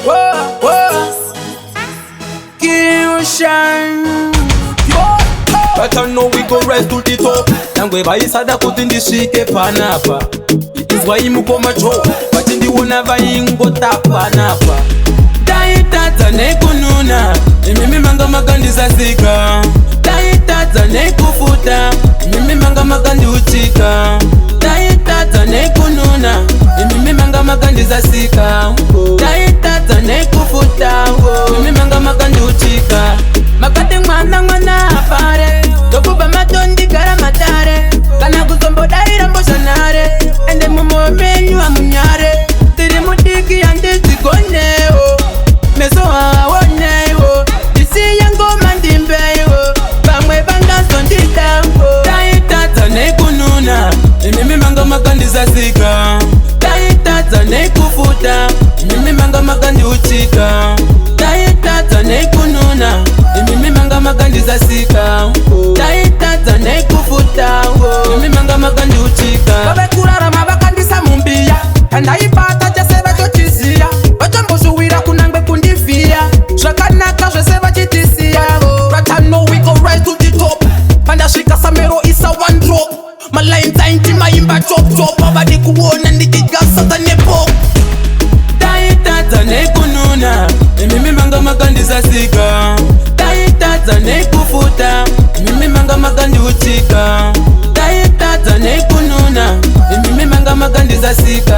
Whoa, whoa. Kyushan. But I know we go rise to the top. Nangwe bayisada kuti ndishike panapa. Izwa imuko macho. But ndiwona vayingo tapa napa. Taitata nekununa. Mimi manga makandi sasika. Taitata nekufuta. Mimi manga makandi uchika. Taitata nekununa. Mimi manga makandi sasika. Taitata nekufuta. Mimi manga makandi uchika. Makati mwana mwana apare. Tokuba matondi kara matare. Kana kuzombo daira mboshanare. Ende mumo menyu amunyare. Tiri mutiki yande tikoneo. Meso awoneo. Disi yango mandimbeyo. Bamwe banga sonditao. Taitata nekununa. Mimi manga makandi sasika. Taitata nekufuta. Mimi manga makandi uchika. Taitata nekununa. Mimi manga makandi sasika. Taitata nekufuta. Mimi manga makandi uchika. Babe kurara mabakandi samumbia. Andaipata chaseba chochisia. Wachambosuwira kunangbe kundifia. Shakanaka sheseba chitisia. But I know we go rise to the top. Pandashika samero isa one drop. Malayin tainti maimba chop chop. Babadi kuwona ndikigasa tanepo. Taitata nekununa. Mimi manga makandi sasika. Taitata nekufuta. Mimi manga makandi uchika. Taitata nekununa. Mimi manga makandi sasika.